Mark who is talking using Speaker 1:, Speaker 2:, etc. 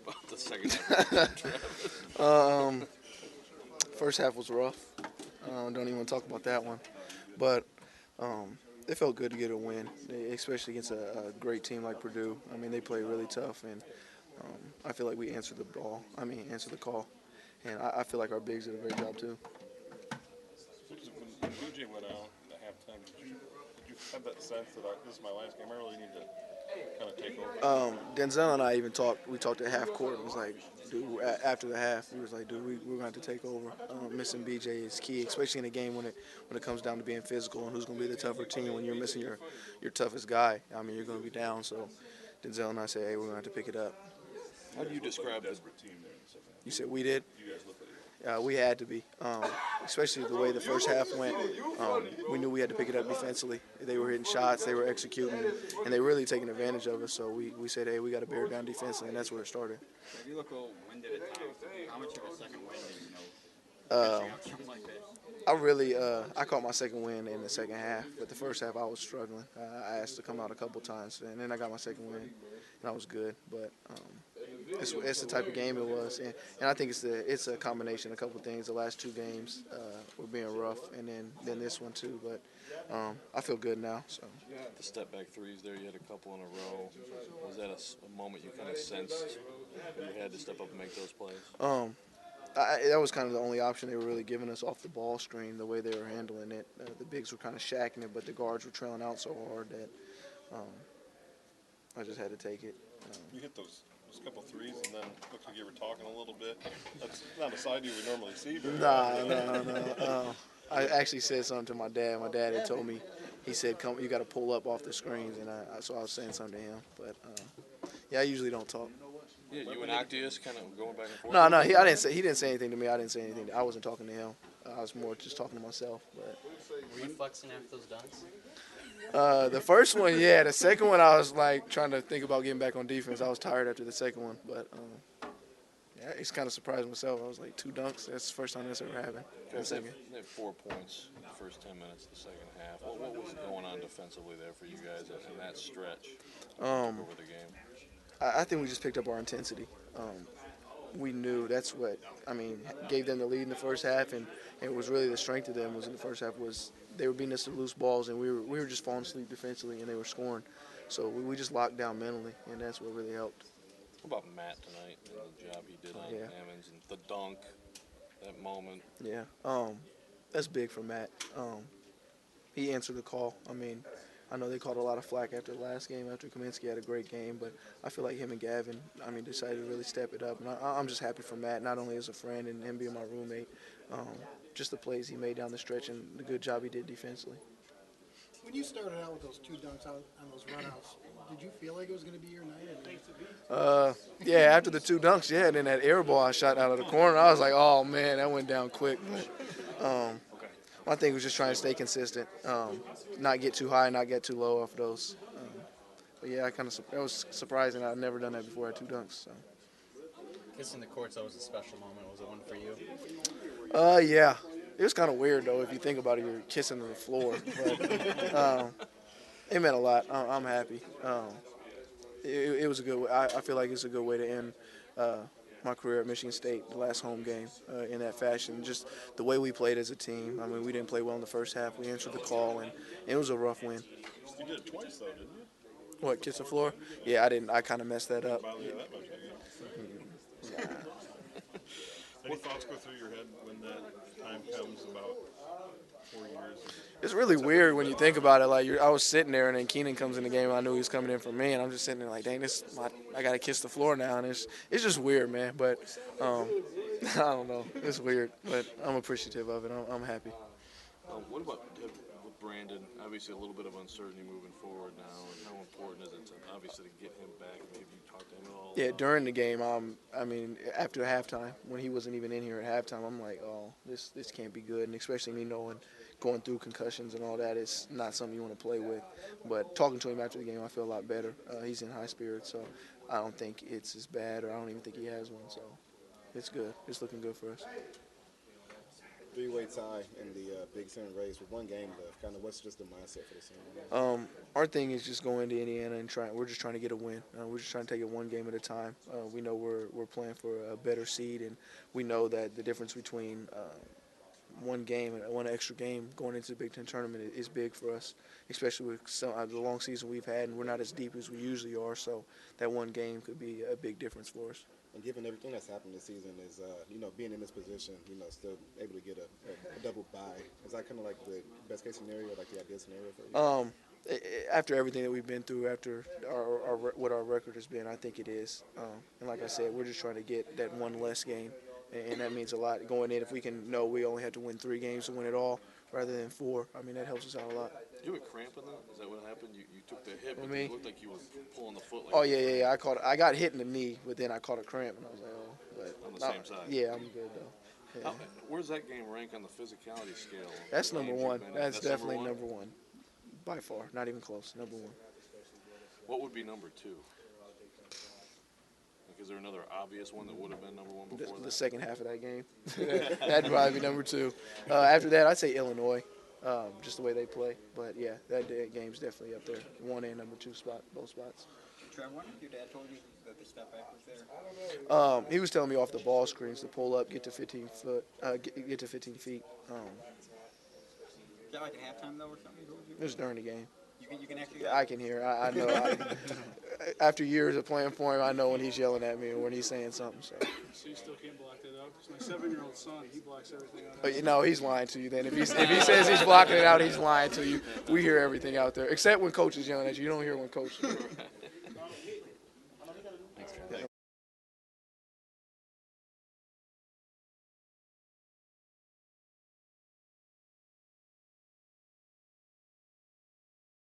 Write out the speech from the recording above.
Speaker 1: about the second half?
Speaker 2: First half was rough. Don't even talk about that one. But it felt good to get a win, especially against a great team like Purdue. I mean, they play really tough, and I feel like we answered the ball. I mean, answered the call, and I feel like our bigs did a great job too.
Speaker 3: When DJ went out at halftime, did you have that sense that this is my last game? I really need to kind of take over.
Speaker 2: Denzel and I even talked. We talked at half court. It was like, dude, after the half, we was like, dude, we're going to have to take over. Missing BJ is key, especially in a game when it comes down to being physical and who's going to be the tougher team. When you're missing your toughest guy, I mean, you're going to be down. So Denzel and I said, hey, we're going to have to pick it up.
Speaker 1: How do you describe the
Speaker 3: Desperate team there in the second half.
Speaker 2: You said we did.
Speaker 3: You guys look like
Speaker 2: We had to be, especially the way the first half went. We knew we had to pick it up defensively. They were hitting shots, they were executing, and they were really taking advantage of us. So we said, hey, we got to bear down defensively, and that's where it started.
Speaker 4: You look a little winded at times. How much of a second wind do you
Speaker 2: Uh,
Speaker 4: know? Something like this.
Speaker 2: I caught my second win in the second half, but the first half I was struggling. I asked to come out a couple times, and then I got my second win, and I was good. But it's the type of game it was, and I think it's a combination of a couple things. The last two games were being rough, and then this one too. But I feel good now. So
Speaker 1: the step back threes there? You had a couple in a row. Was that a moment you kind of sensed you had to step up and make those plays?
Speaker 2: that was kind of the only option they were really giving us off the ball screen, the way they were handling it. The bigs were kind of shacking it, but the guards were trailing out so hard that I just had to take it.
Speaker 3: you hit those couple threes, and then looks like you were talking a little bit. That's not a side you would normally see. But
Speaker 2: Nah. I actually said something to my dad. My dad had told me, he said, "Come, you got to pull up off the screens," and so I was saying something to him. But yeah, I usually don't talk.
Speaker 1: Yeah, you and Octius kind of going back and forth.
Speaker 2: No, he didn't say anything to me. I didn't say anything. I wasn't talking to him. I was more just talking to myself. But
Speaker 5: Were you flexing after those dunks?
Speaker 2: the first one, yeah. The second one, I was like trying to think about getting back on defense. I was tired after the second one, but yeah, it's kind of surprised myself. I was like 2 dunks. That's the first time that's ever happened.
Speaker 1: They had 4 points in the first 10 minutes of the second half. What was going on defensively there for you guys in that stretch over the game?
Speaker 2: I think we just picked up our intensity. We knew that's what gave them the lead in the first half, and it was really the strength of them was in the first half was they were beating us to loose balls, and we were just falling asleep defensively, and they were scoring. So we just locked down mentally, and that's what really helped.
Speaker 1: What about Matt tonight and the job he did on Hammonds and the dunk, that moment?
Speaker 2: Yeah, that's big for Matt. He answered the call. I know they caught a lot of flack after the last game, after Kaminsky had a great game, but I feel like him and Gavin, decided to really step it up. And I'm just happy for Matt, not only as a friend and him being my roommate, just the plays he made down the stretch and the good job he did defensively.
Speaker 6: When you started out with those 2 dunks on those runouts, did you feel like it was going to be your night?
Speaker 2: Yeah, after the 2 dunks, yeah, and then that air ball I shot out of the corner, I was like, oh, man, that went down quick. But my thing was just trying to stay consistent, not get too high, not get too low off those. But yeah, that was surprising. I'd never done that before at 2 dunks. So.
Speaker 5: Kissing the court's always a special moment. Was it one for you?
Speaker 2: Yeah. It was kind of weird, though, if you think about it. You're kissing the floor. But it meant a lot. I'm happy. It was a good way. I feel like it's a good way to end my career at Michigan State, the last home game, in that fashion. Just the way we played as a team. We didn't play well in the first half. We answered the call, and it was a rough win.
Speaker 3: you did it twice, though, didn't you?
Speaker 2: What, kiss the floor? Yeah, I didn't. I kind of messed that up.
Speaker 3: Bother you that much, I guess. Any thoughts go through your head when that time comes about 4 years?
Speaker 2: It's really weird when you think about it. Like I was sitting there, and then Keenan comes in the game, and I knew he was coming in for me, and I'm just sitting there like, dang, I got to kiss the floor now, and it's just weird, man. But I don't know, it's weird, but I'm appreciative of it. I'm happy.
Speaker 1: What about with Brandon? Obviously, a little bit of uncertainty moving forward now, and how important is it to obviously to get him back? Have you talked to him at all?
Speaker 2: Yeah, during the game, after halftime, when he wasn't even in here at halftime, I'm like, oh, this can't be good, and especially me knowing going through concussions and all that, it's not something you want to play with. But talking to him after the game, I feel a lot better. He's in high spirits, so I don't think it's as bad, or I don't even think he has one. So it's good. It's looking good for us.
Speaker 7: three-way tie in the Big Ten race with one game left. Kind of what's just the mindset for the team?
Speaker 2: Our thing is just going to Indiana and we're just trying to get a win. We're just trying to take it one game at a time. We know we're playing for a better seed, and we know that the difference between one game and one extra game going into the Big Ten tournament is big for us, especially with the long season we've had, and we're not as deep as we usually are. So that one game could be a big difference for us.
Speaker 7: And given everything that's happened this season, is being in this position, still able to get a double bye. Is that kind of like the best case scenario, like the ideal scenario for you?
Speaker 2: After everything that we've been through, after what our record has been, I think it is. And like I said, we're just trying to get that one less game, and that means a lot going in. If we can know we only have to win 3 games to win it all rather than 4, I mean, that helps us out a lot.
Speaker 1: You have a cramp in that? Is that what happened? You took the hit, but
Speaker 2: Me?
Speaker 1: it looked like you were pulling the foot. Like
Speaker 2: Oh yeah. I got hit in the knee, but then I caught a cramp, and I was like, oh. But
Speaker 1: on the same side.
Speaker 2: Yeah, I'm good though. Yeah.
Speaker 1: Where's that game rank on the physicality scale?
Speaker 2: That's number
Speaker 1: Games
Speaker 2: one.
Speaker 1: you've been in?
Speaker 2: That's definitely
Speaker 1: number
Speaker 2: number one, by far. Not even close. Number one.
Speaker 1: What would be number 2? Like, is there another obvious one that would have been number 1 before
Speaker 2: The
Speaker 1: that?
Speaker 2: second half of that game. That'd probably be number 2. After that, I'd say Illinois, just the way they play. But yeah, that game's definitely up there. 1 and number 2 spot, both spots.
Speaker 4: Trevor, when your dad told you that the step back was there?
Speaker 2: He was telling me off the ball screens to pull up, get to 15 feet.
Speaker 4: Is that like at halftime though or something? He told you?
Speaker 2: It was during the game.
Speaker 4: You can actually.
Speaker 2: I can hear. I know. After years of playing for him, I know when he's yelling at me or when he's saying something.
Speaker 8: So you still can't block that out? Because my 7-year-old son, he blocks everything out.
Speaker 2: But he's lying to you. Then if he says he's blocking it out, he's lying to you. We hear everything out there, except when coach is yelling at you. You don't hear when coach.